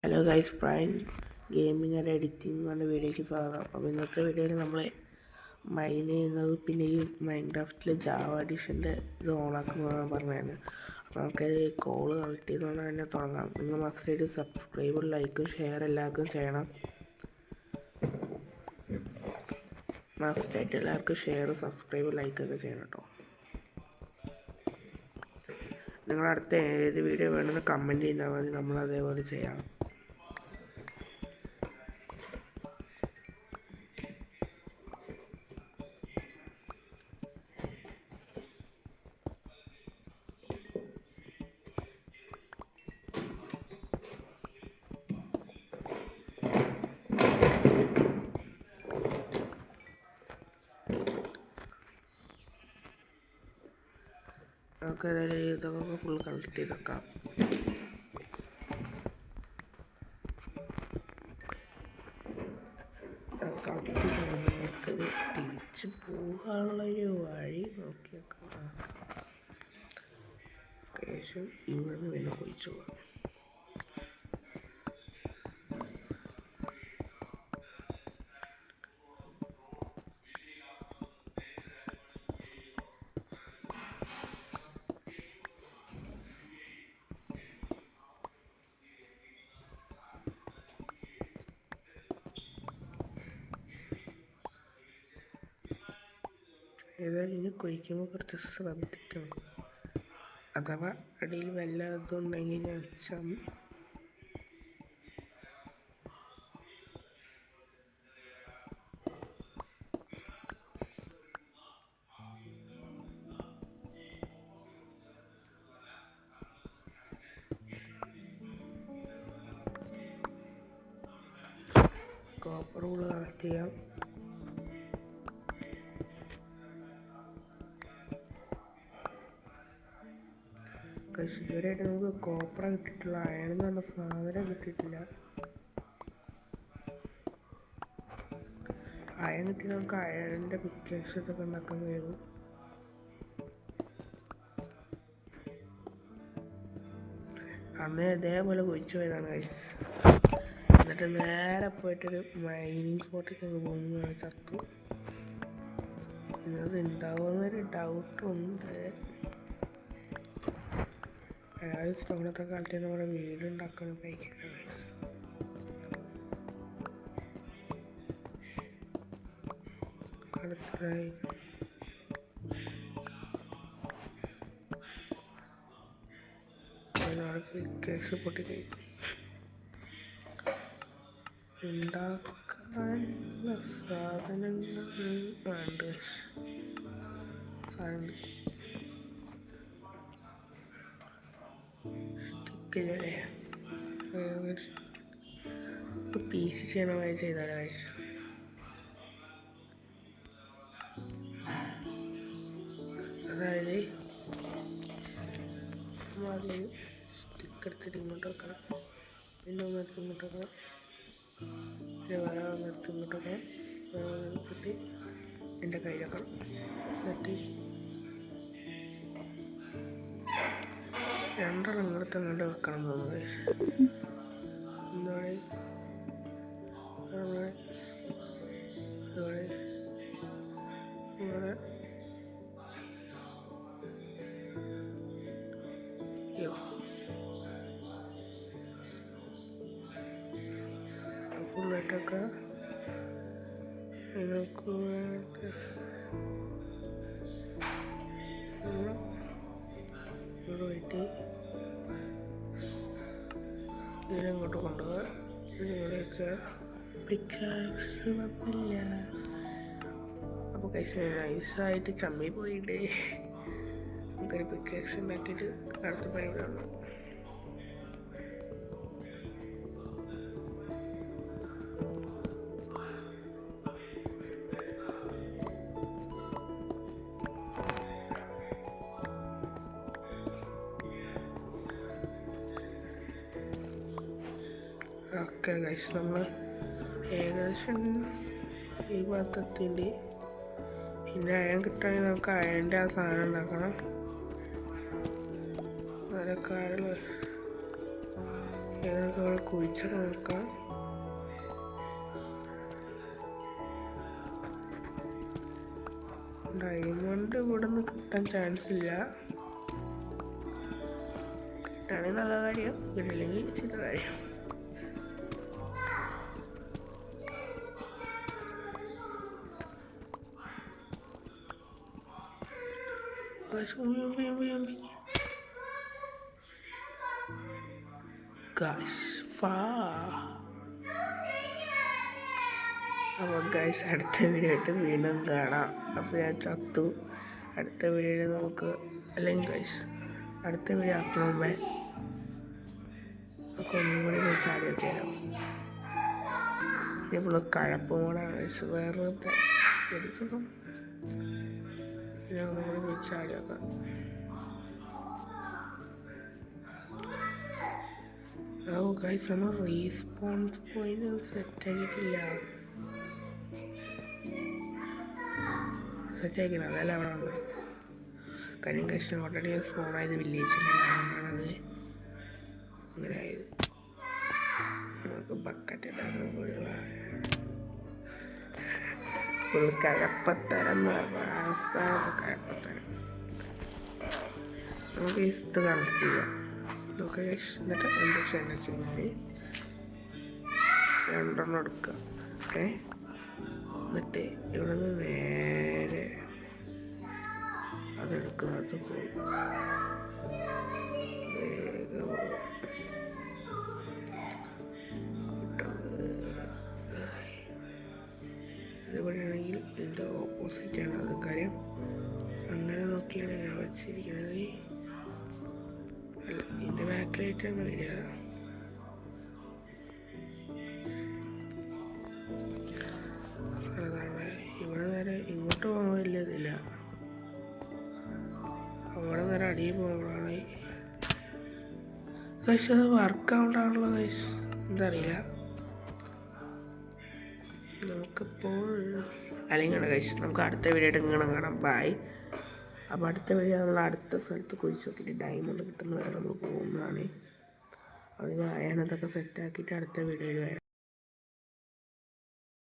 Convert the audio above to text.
Hello guys, gaming and editing എന്ന് പറഞ്ഞ വീഡിയോയ്ക്ക് സ്വാഗതം. അപ്പോൾ ഇന്നത്തെ വീഡിയോയിൽ നമ്മൾ മൈൻ ചെയ്യുന്നത് പിന്നെ ഈ മൈൻക്രാഫ്റ്റിലെ ജാവ എഡിഷൻ്റെ ഇത് ഓണാക്കുന്നതാണ് പറഞ്ഞത്. അപ്പോൾ നമുക്ക് കോള് കളക്ട് ചെയ്തുകൊണ്ട് തന്നെ തുടങ്ങാം. നിങ്ങൾ മസ്റ്റായിട്ട് സബ്സ്ക്രൈബും ലൈക്കും ഷെയർ എല്ലാവർക്കും ചെയ്യണം. മസ്റ്റായിട്ട് എല്ലാവർക്കും ഷെയർ സബ്സ്ക്രൈബ് ലൈക്കൊക്കെ ചെയ്യണം കേട്ടോ. നിങ്ങളടുത്ത ഏത് വീഡിയോ വേണമെന്ന് കമൻറ്റ് ചെയ്താൽ മതി, നമ്മൾ അതേപോലെ ചെയ്യാം. നമുക്ക് ഇതൊക്കെ ഫുൾ കളക്ട് ചെയ്ത് വെക്കാം. കളക്ട് ചെയ്ത് നമുക്കത് തിരിച്ച് പോകാനുള്ളൊരു വഴി നോക്കി വെക്കാം. ശേഷം ഇവിടുന്ന് പിന്നെ കുഴിച്ചു പോകാം. ഏതായാലും ഇനി കുഴിക്കുമ്പോൾ കുറച്ച് ശ്രദ്ധിക്കണം. അഥവാ അടിയിൽ വല്ല ഇതുണ്ടെങ്കിൽ ഞാൻ വെച്ചാൽ കോപ്പർ കൂടെ കളക്ട് ചെയ്യാം. ഇതുവരെയായിട്ട് നമുക്ക് കോപ്പറ കിട്ടിയിട്ടില്ല, അയൺ എന്ന് പറഞ്ഞ സാധനം കിട്ടിയിട്ടില്ല. അയൺ കിട്ടി നമുക്ക് അയണിൻ്റെ പിക്ചേഴ്സ് ഇതൊക്കെ ഉണ്ടാക്കാൻ കഴിയും. അന്ന് ഇതേപോലെ കുഴിച്ചു പോയതാണ് കഴിച്ച്. എന്നിട്ട് നേരെ പോയിട്ടൊരു മൈനിങ് സ്പോട്ടിലേക്ക് പോകുന്ന ചത്തു. ഇന്നത് ഉണ്ടാവുമെന്നൊരു ഡൗട്ടുണ്ട്. അയാൾ സ്റ്റോണൊക്കെ കളക്ട് ചെയ്ത് നമ്മുടെ വീടുണ്ടാക്കാൻ കഴിക്കുന്നത്. അടുത്തതായി പിക്കേഴ്സ് പൊട്ടിക്കഴിഞ്ഞു. ഉണ്ടാക്കാനുള്ള സാധനങ്ങൾ വേണ്ട. സാധനം സ്റ്റിക്കില്ലേ, പീസ് ചെയ്യണമായി ചെയ്താലേ കഴിച്ചു. അതായത് ആദ്യം സ്റ്റിക്ക് എടുത്തിട്ട് ഇങ്ങോട്ട് വെക്കണം, പിന്നെ ഒന്നെടുത്ത് ഇങ്ങോട്ട് വെക്കണം, പിന്നെ വേറെ ഒന്നെടുത്ത് ഇങ്ങോട്ട് വെക്കണം, വേറെ ഒന്നെടുത്തിട്ട് എൻ്റെ കയ്യിൽ വെക്കണം. എന്നിട്ട് രണ്ടെണ്ണം ഇങ്ങോട്ട് അങ്ങോട്ട് വെക്കണം തോന്നുന്നത്. എന്താണ് ഇവിടെ ഫുള്ളായിട്ടൊക്കെ നമുക്ക് പോയിട്ട് ഇതിനങ്ങോട്ട് കൊണ്ടുപോകാം. ഇതിവിടെ വെച്ചാൽ പിക്കാക്സ് വന്നില്ല. അപ്പോൾ കൈസ് നൈസായിട്ട് ചമ്മി പോയിട്ട് നമുക്കൊരു പിക്കാക്സ് ഉണ്ടാക്കിയിട്ട് അടുത്ത പരിപാടി ഉള്ളു. ഓക്കെ ഗൈസ്, നമ്മൾ ഏകദേശം ഈ ഭാഗത്തെത്തിൻ്റെ പിന്നെ അയൺ കിട്ടുകയാണെങ്കിൽ നമുക്ക് അയണിൻ്റെ ആ സാധനം ഉണ്ടാക്കണം. നല്ല കാര്യം നമുക്ക് അവിടെ കുഴിച്ച് നോക്കാം. ഡയമണ്ട് ഇവിടെ നിന്ന് കിട്ടാൻ ചാൻസ് ഇല്ല. കിട്ടുകയാണെങ്കിൽ നല്ല കാര്യം, കിട്ടില്ലെങ്കിൽ ചില കാര്യം. അപ്പോൾ ഗൈസ് അടുത്ത വീഡിയോ ആയിട്ട് വീണ്ടും കാണാം. അപ്പോൾ ഞാൻ ചത്തു. അടുത്ത വീഡിയോയിൽ നമുക്ക് അല്ലെങ്കിൽ ഗൈസ് അടുത്ത വീഡിയോ ആക്കണ മുമ്പേ നമുക്ക് ഒന്നും കൂടി പോയി ചാടിയൊക്കെ തരാം. ഇപ്പോൾ കഴപ്പും കൂടാണ് ഗൈസ്, വെറുതെ ശരിച്ചപ്പം പിന്നെ ഒന്നും കൂടി പോയി ചാടിയൊക്കാം. ഓ ഗൈസ് നമ്മൾ റീസ്പോൺസ് പോയിന്റ് സെറ്റാക്കിയിട്ടില്ല. സെറ്റാക്കില്ല, അതല്ല അവിടെ വന്നത്. കാര്യം ഗൈസ് ഓൾറെഡി സ്പോൺ ആയത് വില്ലേജിലാണത് അങ്ങനെ ആയത്. നമുക്ക് ബക്കറ്റ് ഫുൾ കഴപ്പത്തരം എന്ന് പറഞ്ഞ അവസ്ഥ കഴപ്പത്തരം. നമുക്ക് ഇത് കണക്ട് ചെയ്യാം. ഓക്കെ ഗൈസ്, എന്നിട്ട് എന്താ ചെയ്യണമെന്ന് വെച്ച് കഴിഞ്ഞാൽ 2 എടുക്കുക. ഓക്കെ, എന്നിട്ട് ഇവിടെ നിന്ന് നേരെ അതെടുക്കുന്നത് പോകും. ഇതെവിടെയാണെങ്കിൽ ഇതിൻ്റെ ഓപ്പോസിറ്റാണ് അത്. കാര്യം അങ്ങനെ നോക്കിയാണ് ഞാൻ വച്ചിരിക്കുന്നത്. അല്ല, ഇതിൻ്റെ ബാക്കിലായിട്ടാണ് വരിക. ഇവിടെ നേരെ ഇങ്ങോട്ട് പോകാൻ വലിയതില്ല, അവിടെ നേരെ അടിയിൽ പോകുമ്പോഴാണ് ഗൈസ് അത് വർക്കാവുണ്ടാണല്ലോ ഗൈസ്, എന്താ അറിയില്ല. നമുക്കിപ്പോൾ അല്ലെങ്കിൽ ഗൈസ് നമുക്ക് അടുത്ത വീഡിയോ ആയിട്ട് ഇങ്ങനെ കാണാം. ബൈ. അപ്പോൾ അടുത്ത വീഡിയോ നമ്മൾ അടുത്ത സ്ഥലത്ത് കുഴിച്ച് നോക്കിയിട്ട് ഡയമണ്ട് കിട്ടുന്ന വരെ നമ്മൾ പോകുന്നതാണ്. അതിന് അയാളതൊക്കെ സെറ്റാക്കിയിട്ട് അടുത്ത വീഡിയോയിൽ വരാം.